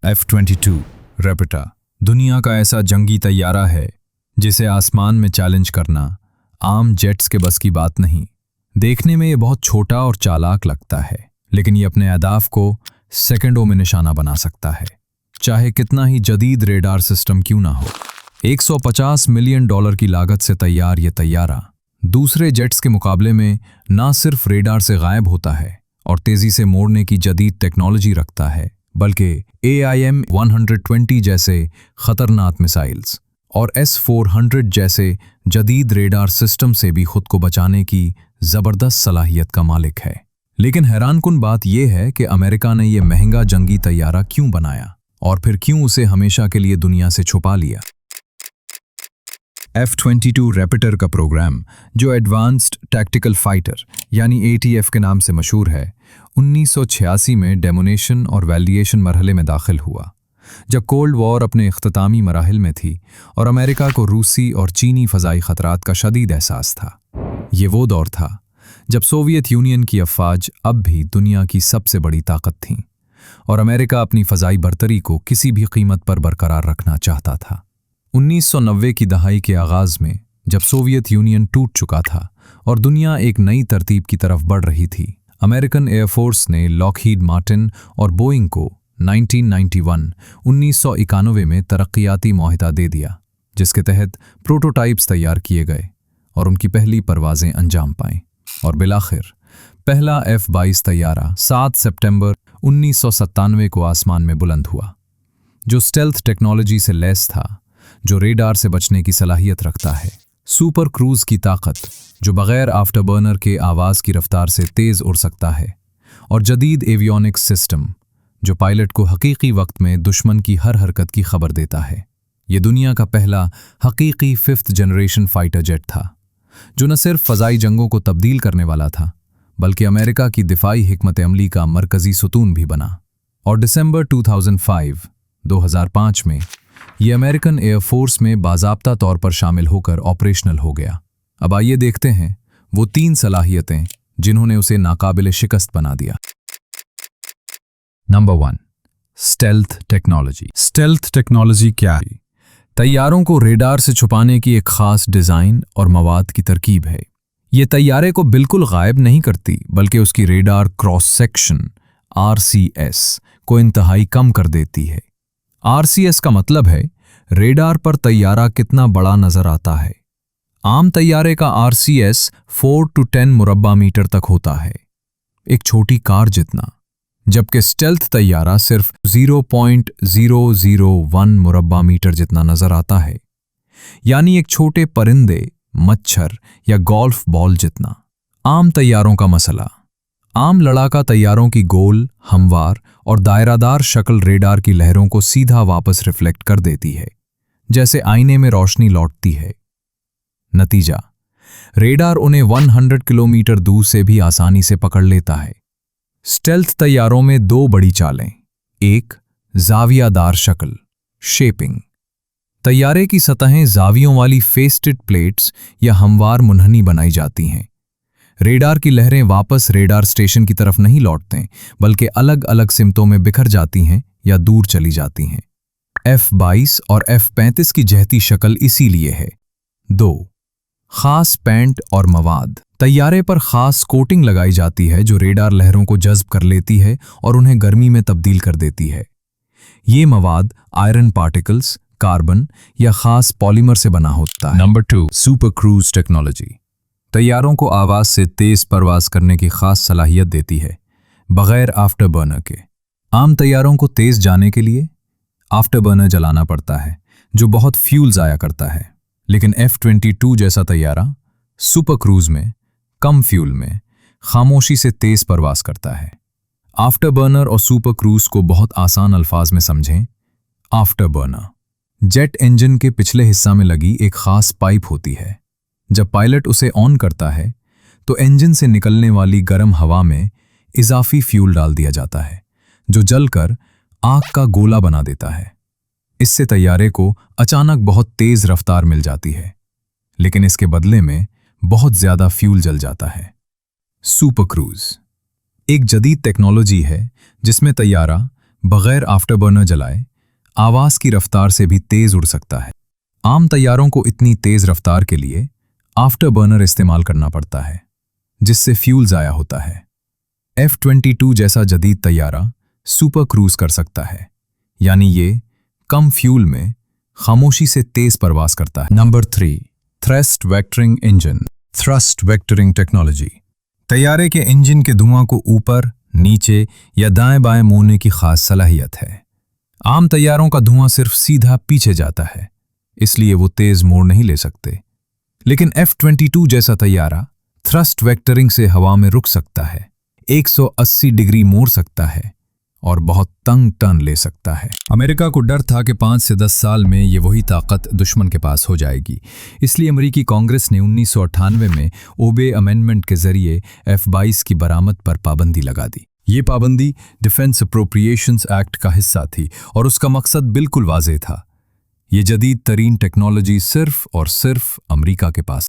F-22 रैपिटर दुनिया का ऐसा जंगी तैयारा है जिसे आसमान में चैलेंज करना आम जेट्स के बस की बात नहीं। देखने में ये बहुत छोटा और चालाक लगता है, लेकिन ये अपने अहदाफ को सेकंडों में निशाना बना सकता है, चाहे कितना ही जदीद रेडार सिस्टम क्यों ना हो। $150 मिलियन की लागत से तैयार ये तैयारा दूसरे जेट्स के मुकाबले में ना सिर्फ रेडार से गायब होता है और तेजी से मोड़ने की जदीद टेक्नोलॉजी रखता है, बल्कि AIM-120 जैसे खतरनाक मिसाइल्स और S-400 जैसे जदीद रेडार सिस्टम से भी खुद को बचाने की ज़बरदस्त सलाहियत का मालिक है। लेकिन हैरानकुन बात यह है कि अमेरिका ने यह महंगा जंगी तैयारा क्यों बनाया और फिर क्यों उसे हमेशा के लिए दुनिया से छुपा लिया। F-22 रैपिटर का प्रोग्राम, जो एडवांस्ड टैक्टिकल फाइटर यानी ATF के नाम से मशहूर है, 1986 में डेमोनेशन और वैलिडेशन मरहले में दाखिल हुआ, जब कोल्ड वॉर अपने इख्तितामी मराहिल में थी और अमेरिका को रूसी और चीनी फ़ज़ाई ख़तरात का शदीद एहसास था। ये वो दौर था जब सोवियत यूनियन की अफ़वाज अब भी दुनिया की सबसे बड़ी ताकत थीं और अमेरिका अपनी फ़ज़ाई बरतरी को किसी भी कीमत पर बरकरार रखना चाहता था। 1990 की दहाई के आगाज़ में, जब सोवियत यूनियन टूट चुका था और दुनिया एक नई तरतीब की तरफ बढ़ रही थी, अमेरिकन एयरफोर्स ने लॉकहीड मार्टिन और बोइंग को 1991 में तरक्याती मुआहिदा दे दिया, जिसके तहत प्रोटोटाइप्स तैयार किए गए और उनकी पहली परवाज़ें अंजाम पाईं। और बिलाखिर पहला F-22 तैयारा 7 सितंबर 1997 को आसमान में बुलंद हुआ, जो स्टेल्थ टेक्नोलॉजी से लैस था, जो रेडार से बचने की सलाहियत रखता है, सुपर क्रूज़ की ताकत, जो बग़ैर आफ्टरबर्नर के आवाज़ की रफ्तार से तेज़ उड़ सकता है, और जदीद एवियोनिक्स सिस्टम, जो पायलट को हकीकी वक्त में दुश्मन की हर हरकत की खबर देता है। ये दुनिया का पहला हकीकी 5th जनरेशन फाइटर जेट था, जो न सिर्फ फ़ज़ाई जंगों को तब्दील करने वाला था, बल्कि अमेरिका की दिफाई हिकमत अमली का मरकज़ी सुतून भी बना। और दिसंबर 2005 में ये अमेरिकन एयरफोर्स में बाज़ाब्ता तौर पर शामिल होकर ऑपरेशनल हो गया। अब आइए देखते हैं वो 3 सलाहियतें जिन्होंने उसे नाकाबिल शिकस्त बना दिया। Number 1, stealth technology. Stealth technology क्या है? तैयारों को रेडार से छुपाने की एक खास डिज़ाइन और मवाद की तरकीब है। ये तैयारे को बिल्कुल गायब नहीं करती, बल्कि उसकी रेडार क्रॉस सेक्शन RCS को इंतहाई कम कर देती है। RCS का मतलब है रेडार पर तैयारा कितना बड़ा नजर आता है। आम तैयारे का RCS 4 to 10 मुरब्बा मीटर तक होता है, एक छोटी कार जितना, जबकि स्टेल्थ तैयारा सिर्फ 0.001 मुरब्बा मीटर जितना नजर आता है, यानी एक छोटे परिंदे, मच्छर या गोल्फ बॉल जितना। आम तैयारों का मसला। आम लड़ाका तैयारों की गोल, हमवार और दायरादार शक्ल रेडार की लहरों को सीधा वापस रिफ्लेक्ट कर देती है, जैसे आईने में रोशनी लौटती है। नतीजा, रेडार उन्हें 100 किलोमीटर दूर से भी आसानी से पकड़ लेता है। स्टेल्थ तैयारों में 2 बड़ी चालें। एक, जावियादार शक्ल, शेपिंग। तैयारे की सतहें जावियों वाली फेस्टेड प्लेट्स या हमवार मुनहनी बनाई जाती हैं। रेडार की लहरें वापस रेडार स्टेशन की तरफ नहीं लौटते, बल्कि अलग अलग सिमतों में बिखर जाती हैं या दूर चली जाती हैं। F-22 और F-35 की जहती शक्ल इसीलिए है। 2, खास पेंट और मवाद। तैयारे पर खास कोटिंग लगाई जाती है जो रेडार लहरों को जज्ब कर लेती है और उन्हें गर्मी में तब्दील कर देती है। ये मवाद आयरन पार्टिकल्स, कार्बन या खास पॉलीमर से बना होता है। Number 2, super cruise technology. तैयारों को आवाज़ से तेज़ परवाज़ करने की खास सलाहियत देती है, बग़ैर आफ्टरबर्नर के। आम तैयारों को तेज़ जाने के लिए आफ्टरबर्नर जलाना पड़ता है, जो बहुत फ्यूल ज़ाया करता है। लेकिन F-22 जैसा तैयारा सुपर क्रूज़ में कम फ्यूल में खामोशी से तेज़ परवाज़ करता है। आफ्टरबर्नर और सुपर क्रूज़ को बहुत आसान अल्फाज में समझें। आफ्टरबर्नर जेट इंजन के पिछले हिस्सा में लगी एक खास पाइप होती है। जब पायलट उसे ऑन करता है तो इंजन से निकलने वाली गर्म हवा में इजाफी फ्यूल डाल दिया जाता है, जो जलकर आग का गोला बना देता है। इससे तैयारे को अचानक बहुत तेज रफ्तार मिल जाती है, लेकिन इसके बदले में बहुत ज्यादा फ्यूल जल जाता है। सुपर क्रूज एक जदीद टेक्नोलॉजी है जिसमें तैयारा बगैर आफ्टर बर्नर जलाए आवाज की रफ्तार से भी तेज उड़ सकता है। आम तैयारों को इतनी तेज रफ्तार के लिए आफ्टर बर्नर इस्तेमाल करना पड़ता है, जिससे फ्यूल ज़ाया होता है। F-22 जैसा जदीद तैयारा सुपर क्रूज कर सकता है, यानी ये कम फ्यूल में खामोशी से तेज परवास करता है। Number 3, thrust vectoring engine. Thrust vectoring technology तैयारे के इंजन के धुआं को ऊपर, नीचे या दाएं बाएं मोड़ने की खास सलाहियत है। आम तैयारों का धुआं सिर्फ सीधा पीछे जाता है, इसलिए वो तेज मोड़ नहीं ले सकते। लेकिन F-22 जैसा तैयारा थ्रस्ट वेक्टरिंग से हवा में रुक सकता है, 180 डिग्री मोड़ सकता है और बहुत तंग टर्न ले सकता है। अमेरिका को डर था कि 5 से 10 साल में ये वही ताकत दुश्मन के पास हो जाएगी, इसलिए अमेरिकी कांग्रेस ने 1998 में ओबे अमेंडमेंट के जरिए F-22 की बरामद पर पाबंदी लगा दी। ये पाबंदी डिफेंस अप्रोप्रिएशंस एक्ट का हिस्सा थी और उसका मकसद बिल्कुल वाज़ेह था। ये जदीद तरीन टेक्नोलॉजी सिर्फ और सिर्फ अमेरिका के पास